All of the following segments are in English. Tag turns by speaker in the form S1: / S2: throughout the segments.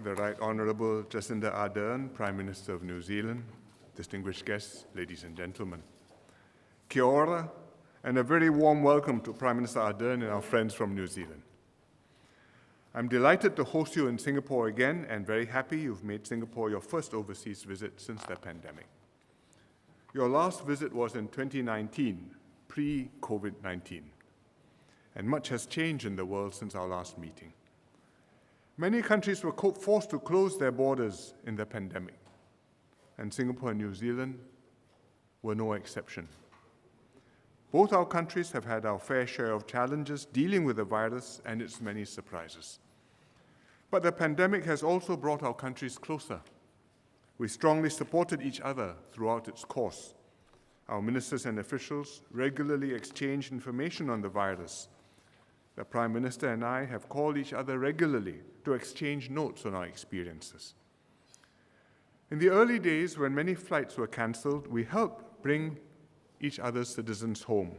S1: the Right Honourable Jacinda Ardern, Prime Minister of New Zealand, distinguished guests, ladies and gentlemen. Kia ora, and a very warm welcome to Prime Minister Ardern and our friends from New Zealand. I'm delighted to host you in Singapore again and very happy you've made Singapore your first overseas visit since the pandemic. Your last visit was in 2019, pre-COVID-19, and much has changed in the world since our last meeting. Many countries were forced to close their borders in the pandemic, and Singapore and New Zealand were no exception. Both our countries have had our fair share of challenges dealing with the virus and its many surprises. But the pandemic has also brought our countries closer. We strongly supported each other throughout its course. Our ministers and officials regularly exchanged information on the virus. The Prime Minister and I have called each other regularly to exchange notes on our experiences. In the early days, when many flights were cancelled, we helped bring each other's citizens home.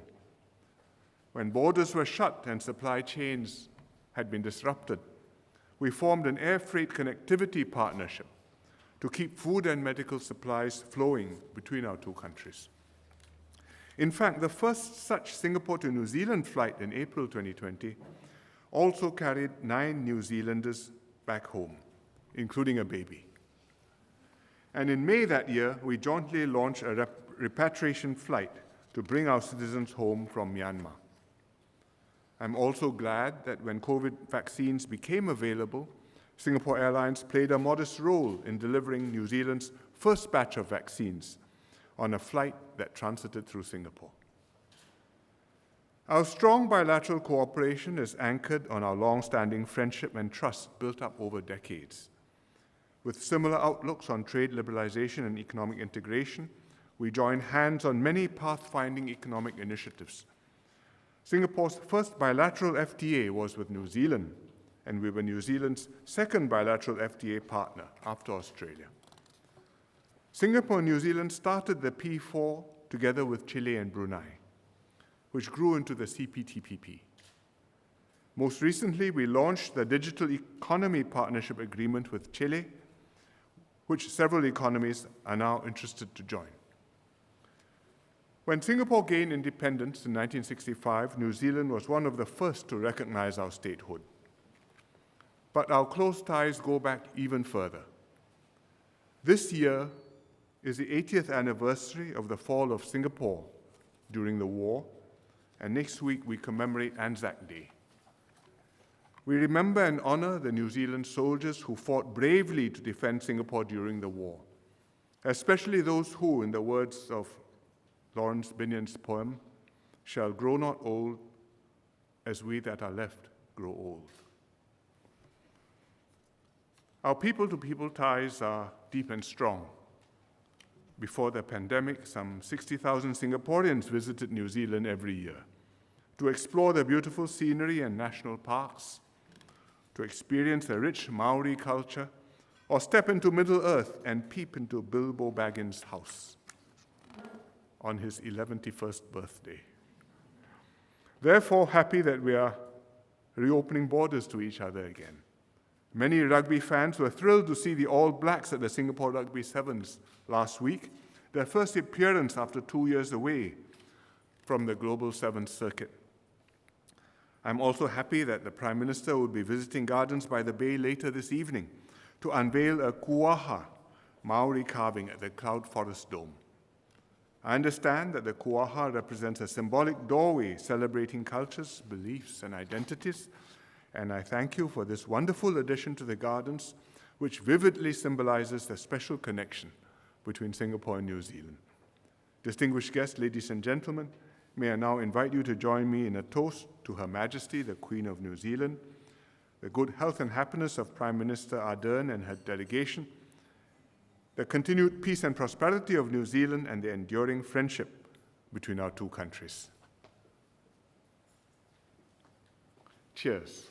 S1: When borders were shut and supply chains had been disrupted, we formed an air freight connectivity partnership to keep food and medical supplies flowing between our two countries. In fact, the first such Singapore to New Zealand flight in April 2020 also carried 9 New Zealanders back home, including a baby. And in May that year, we jointly launched a repatriation flight to bring our citizens home from Myanmar. I'm also glad that when COVID vaccines became available, Singapore Airlines played a modest role in delivering New Zealand's first batch of vaccines on a flight that transited through Singapore. Our strong bilateral cooperation is anchored on our long-standing friendship and trust built up over decades. With similar outlooks on trade liberalization and economic integration, we join hands on many pathfinding economic initiatives. Singapore's first bilateral FTA was with New Zealand, and we were New Zealand's second bilateral FTA partner after Australia. Singapore and New Zealand started the P4 together with Chile and Brunei, which grew into the CPTPP. Most recently, we launched the Digital Economy Partnership Agreement with Chile, which several economies are now interested to join. When Singapore gained independence in 1965, New Zealand was one of the first to recognize our statehood. But our close ties go back even further. This year is the 80th anniversary of the fall of Singapore during the war, and next week we commemorate Anzac Day. We remember and honor the New Zealand soldiers who fought bravely to defend Singapore during the war, especially those who, in the words of Lawrence Binion's poem, shall grow not old as we that are left grow old. Our people-to-people ties are deep and strong. Before the pandemic, some 60,000 Singaporeans visited New Zealand every year to explore the beautiful scenery and national parks, to experience the rich Maori culture, or step into Middle-earth and peep into Bilbo Baggins' house on his 11th birthday. Therefore, happy that we are reopening borders to each other again. Many rugby fans were thrilled to see the All Blacks at the Singapore Rugby Sevens last week, their first appearance after 2 years away from the Global Sevens circuit. I'm also happy that the Prime Minister will be visiting Gardens by the Bay later this evening to unveil a kuaha Maori carving at the Cloud Forest Dome. I understand that the kuaha represents a symbolic doorway celebrating cultures, beliefs, and identities, and I thank you for this wonderful addition to the gardens, which vividly symbolizes the special connection between Singapore and New Zealand. Distinguished guests, ladies and gentlemen, may I now invite you to join me in a toast to Her Majesty, the Queen of New Zealand, the good health and happiness of Prime Minister Ardern and her delegation, the continued peace and prosperity of New Zealand, and the enduring friendship between our two countries. Cheers.